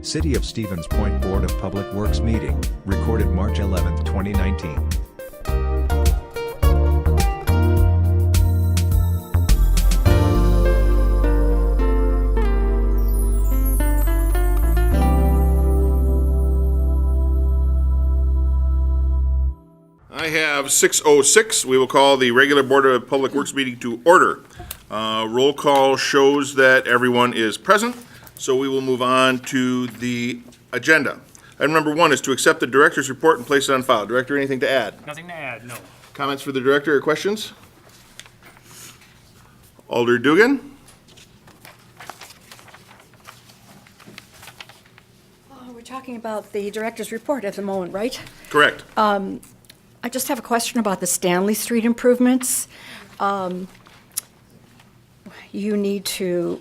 City of Stevens Point Board of Public Works meeting, recorded March 11, 2019. I have 6:06. We will call the regular Board of Public Works meeting to order. Roll call shows that everyone is present, so we will move on to the agenda. Item number 1 is to accept the director's report and place it on file. Director, anything to add? Nothing to add, no. Comments for the director or questions? Alder Dugan? We're talking about the director's report at the moment, right? Correct. I just have a question about the Stanley Street improvements. You need to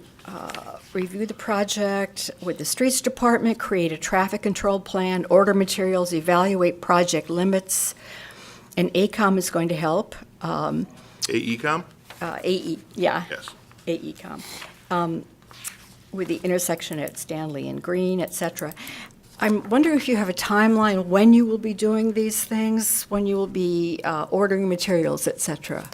review the project with the Streets Department, create a traffic control plan, order materials, evaluate project limits, and AECom is going to help. AECom? AE, yeah. Yes. AECom. With the intersection at Stanley and Green, et cetera. I'm wondering if you have a timeline when you will be doing these things, when you will be ordering materials, et cetera.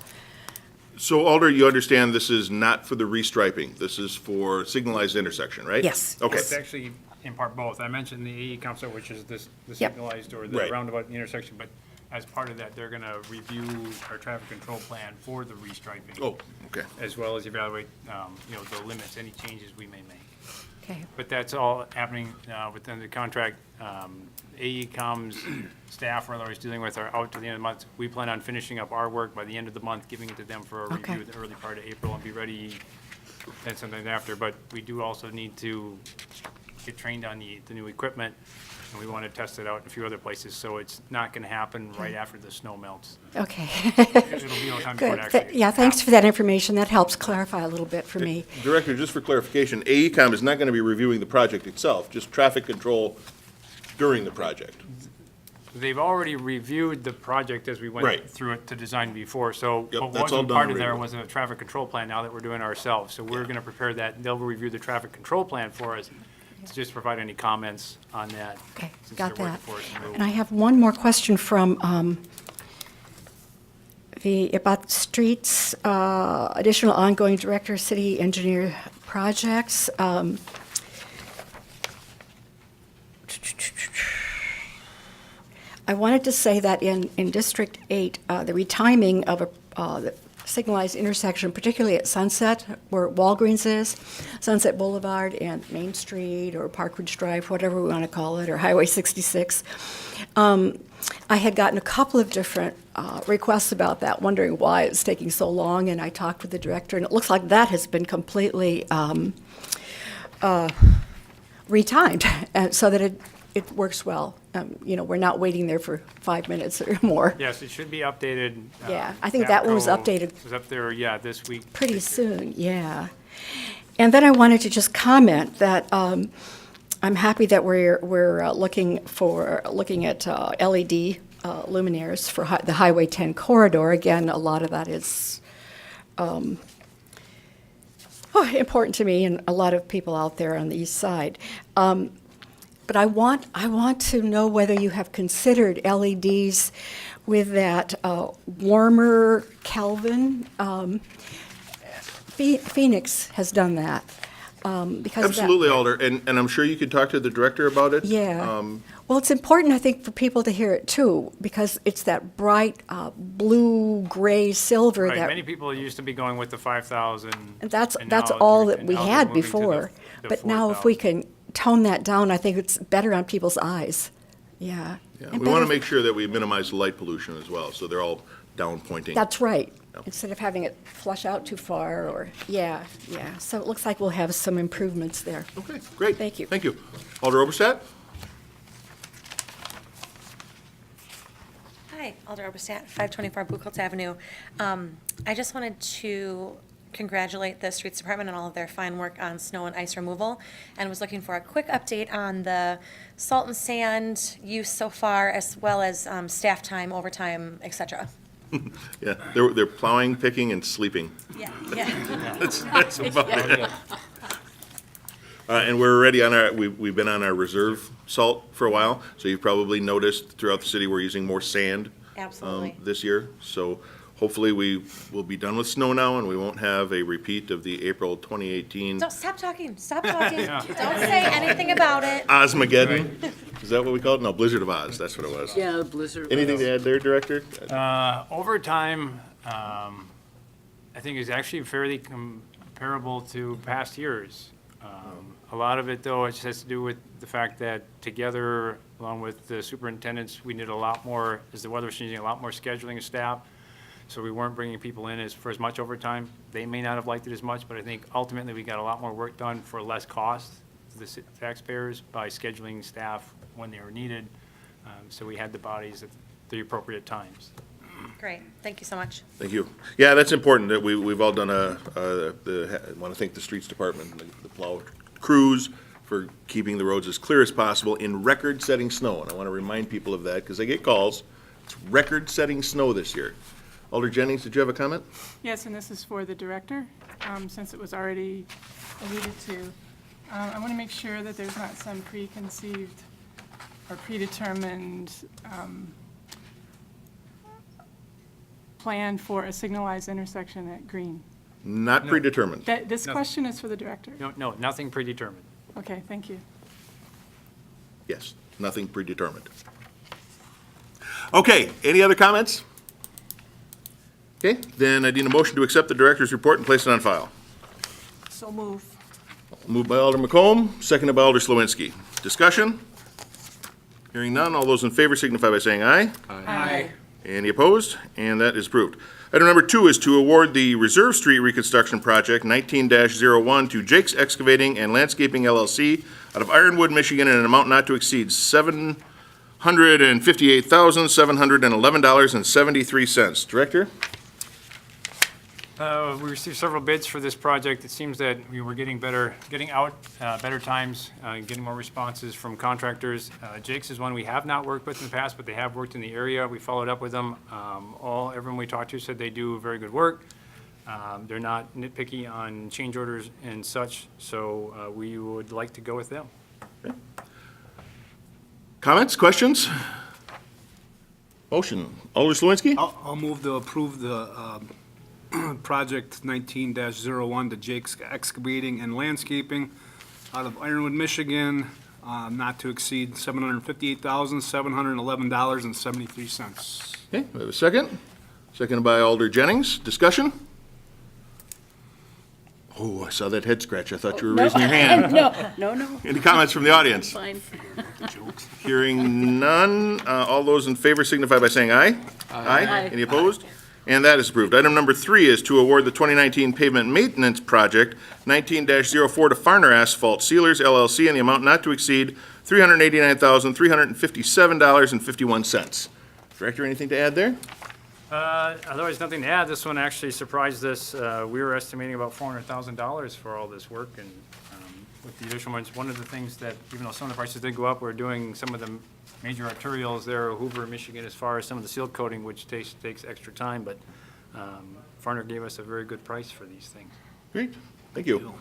So Alder, you understand this is not for the restriping. This is for signalized intersection, right? Yes. Okay. It's actually in part both. I mentioned the AE concept, which is the Yep. signalized or the Right. roundabout intersection, but as part of that, they're gonna review our traffic control plan for the restriping. Oh, okay. As well as evaluate, the limits, any changes we may make. Okay. But that's all happening within the contract. AECom's staff, or otherwise dealing with, are out to the end of the month. We plan on finishing up our work by the end of the month, giving it to them for a Okay. review the early part of April and be ready then sometime after. But we do also need to get trained on the new equipment, and we want to test it out in a few other places. So it's not going to happen right after the snow melts. Okay. It'll be a time before it Good. actually. Yeah, thanks for that information. That helps clarify a little bit for me. Director, just for clarification, AECom is not going to be reviewing the project itself, just traffic control during the project. They've already reviewed the project as we Right. went through it to design before, so Yep, what that's all wasn't done part of there already. was a traffic control plan now that we're doing ourselves. So we're gonna prepare that, they'll review the traffic control plan for us, to just provide any comments on that. Okay, since got they're that. working for us and we'll- And I have one more question from about streets, additional ongoing director, city engineer projects. I wanted to say that in District 8, the retiming of the signalized intersection, particularly at Sunset, where Walgreens is, Sunset Boulevard and Main Street, or Park Ridge Drive, whatever we want to call it, or Highway 66. I had gotten a couple of different requests about that, wondering why it's taking so long, and I talked with the director, and it looks like that has been completely retimed, so that it works well. We're not waiting there for 5 minutes or more. Yes, it should be updated. Yeah, I think that one was APCO updated was up there, yeah, this week. pretty soon, yeah. And then I wanted to just comment that I'm happy that we're looking at LED luminaires for the Highway 10 corridor. Again, a lot of that is important to me and a lot of people out there on the east side. But I want to know whether you have considered LEDs with that warmer Kelvin. Phoenix has done that. Because of that- Absolutely, Alder, and I'm sure you could talk to the director about it. Yeah. Well, it's important, I think, for people to hear it too, because it's that bright blue, gray, silver Right, that. many people used to be going with the 5,000. And that's and that's now all you're- that we now they're had moving to the- before. the But now if we 4,000. can tone that down, I think it's better on people's eyes. Yeah. Yeah, And we want to better- make sure that we minimize light pollution as well, so they're all down pointing. That's right. Yep. Instead of having it flush out too far or, yeah. So it looks like we'll have some improvements there. Okay, great. Thank you. Thank you. Alder Oberstadt? Hi, Alder Oberstadt, 524 Buchholz Avenue. I just wanted to congratulate the Streets Department on all of their fine work on snow and ice removal, and was looking for a quick update on the salt and sand use so far, as well as staff time, overtime, et cetera. Yeah, they're plowing, picking, and sleeping. Yeah. That's about it. And we're already on our, we've been on our reserve salt for a while, so you've probably noticed throughout the city, we're using more sand. Absolutely. This year, so hopefully we will be done with snow now, and we won't have a repeat of the April 2018 Don't, stop talking, stop talking. Don't say anything about it. Osmageddon. Is that what we called it? No, Blizzard of Oz, that's what it was. Yeah, the blizzard. Anything to add there, Director? Overtime, I think is actually fairly comparable to past years. A lot of it, though, it just has to do with the fact that together, along with the superintendents, we did a lot more, as the weather was changing, a lot more scheduling of staff. So we weren't bringing people in for as much overtime. They may not have liked it as much, but I think ultimately we got a lot more work done for less cost to the taxpayers by scheduling staff when they were needed. So we had the bodies at the appropriate times. Great, thank you so much. Thank you. Yeah, that's important, that we've all done I want to thank the Streets Department, the plow crews for keeping the roads as clear as possible in record-setting snow. And I want to remind people of that, because they get calls. It's record-setting snow this year. Alder Jennings, did you have a comment? Yes, and this is for the director, since it was already alluded to. I want to make sure that there's not some preconceived or predetermined plan for a signalized intersection at Green. Not predetermined. This question is for the director. No, nothing predetermined. Okay, thank you. Yes, nothing predetermined. Okay, any other comments? Okay, then I need a motion to accept the director's report and place it on file. So move. Moved by Alder McComb, seconded by Alder Slawinski. Discussion? Hearing none, all those in favor signify by saying aye. Aye. Any opposed? And that is approved. Item number 2 is to award the Reserve Street Reconstruction Project 19-01 to Jake's Excavating and Landscaping LLC out of Ironwood, Michigan, in an amount not to exceed $758,711.73. Director? We received several bids for this project. It seems that we were getting better times, getting more responses from contractors. Jake's is one we have not worked with in the past, but they have worked in the area. We followed up with them. Everyone we talked to said they do very good work. They're not nitpicky on change orders and such, so we would like to go with them. Comments, questions? Motion. Alder Slawinski? I'll move to approve the project 19-01 to Jake's Excavating and Landscaping out of Ironwood, Michigan, not to exceed $758,711.73. Okay, we have a second. Seconded by Alder Jennings. Discussion? Oh, I saw that head scratch. I thought you were raising your hand. No. Any comments from the audience? Fine. Hearing none, all those in favor signify by saying aye. Aye. Any opposed? And that is approved. Item number 3 is to award the 2019 pavement maintenance project 19-04 to Farner Asphalt Sealers LLC in the amount not to exceed $389,357.51. Director, anything to add there? Otherwise, nothing to add. This one actually surprised us. We were estimating about $400,000 for all this work, and with the additional ones, one of the things that, even though some of the prices did go up, we're doing some of the major arterials there, Hoover, Michigan, as far as some of the seal coating, which takes extra time, but Farner gave us a very good price for these things. Great, thank you.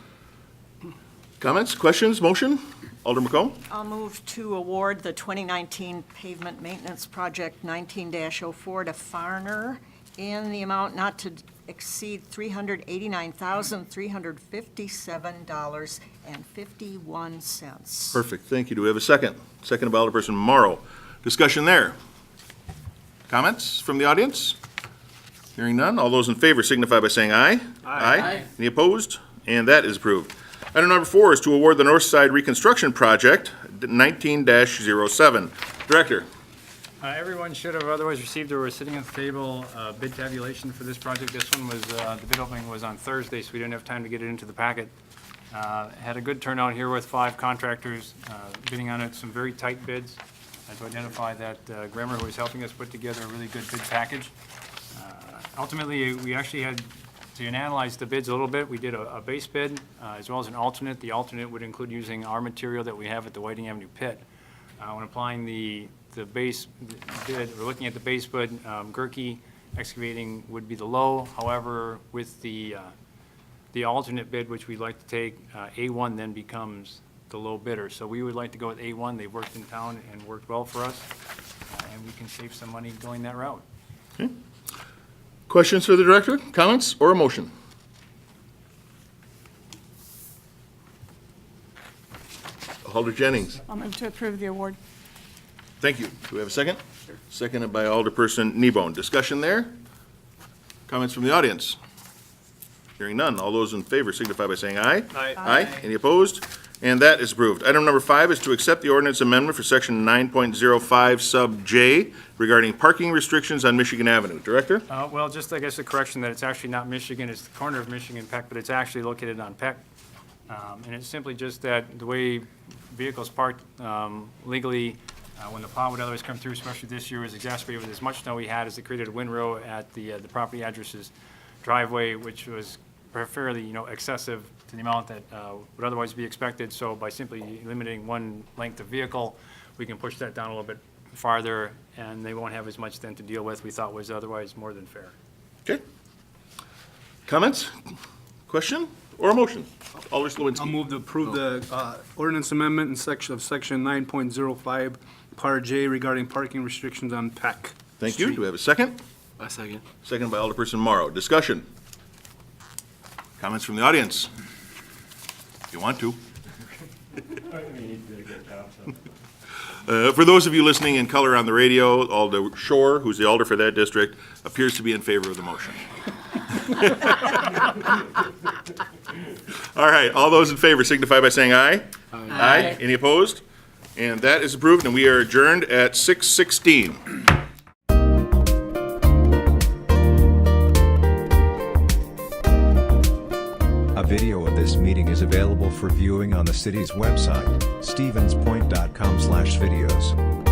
Comments, questions, motion? Alder McComb? I'll move to award the 2019 pavement maintenance project 19-04 to Farner in the amount not to exceed $389,357.51. Perfect, thank you. Do we have a second? Seconded by Alderperson Morrow. Discussion there. Comments from the audience? Hearing none, all those in favor signify by saying aye. Aye. Any opposed? And that is approved. Item number 4 is to award the North Side Reconstruction Project 19-07. Director? Everyone should have otherwise received, or was sitting at the table, bid tabulation for this project. This one was, the bid opening was on Thursday, so we didn't have time to get it into the packet. Had a good turnout here with 5 contractors bidding on it, some very tight bids. Had to identify that Grammer, who was helping us put together a really good bid package. Ultimately, we actually had to analyze the bids a little bit. We did a base bid as well as an alternate. The alternate would include using our material that we have at the Whiting Avenue pit. When applying the base bid, we're looking at the base bid, Gerke Excavating would be the low. However, with the the alternate bid, which we'd like to take, A1 then becomes the low bidder. So we would like to go with A1. They've worked in town and worked well for us, and we can save some money going that route. Questions for the director, comments, or a motion? Alder Jennings. I'll move to approve the award. Thank you. Do we have a second? Seconded by Alderperson Kneebone. Discussion there? Comments from the audience? Hearing none. All those in favor signify by saying aye. Aye. Aye. Any opposed? And that is approved. Item number 5 is to accept the ordinance amendment for section 9.05 sub J regarding parking restrictions on Michigan Avenue. Director? Well, just, I guess, a correction that it's actually not Michigan, it's the corner of Michigan Peck, but it's actually located on Peck. And it's simply just that the way vehicles parked legally, when the plow would otherwise come through, especially this year, was exacerbated with as much snow we had, as it created a windrow at the property address's driveway, which was fairly, excessive to the amount that would otherwise be expected. So by simply limiting one length of vehicle, we can push that down a little bit farther, and they won't have as much then to deal with, we thought was otherwise more than fair. Okay. Comments? Question or a motion? Alder I'll Slawinski. move to approve the ordinance amendment in section 9.05, Part J regarding parking restrictions on Peck. Thank you. Do we have a second? A second. Second by Alderperson Morrow. Discussion. Comments from the audience? If you want to. For those of you listening in color on the radio, Alder Shore, who's the alder for that district, appears to be in favor of the motion. All right, all those in favor signify by saying aye. Aye. Any opposed? And that is approved, and we are adjourned at 6:16. A video of this meeting is available for viewing on the city's website, stevenspoint.com/videos.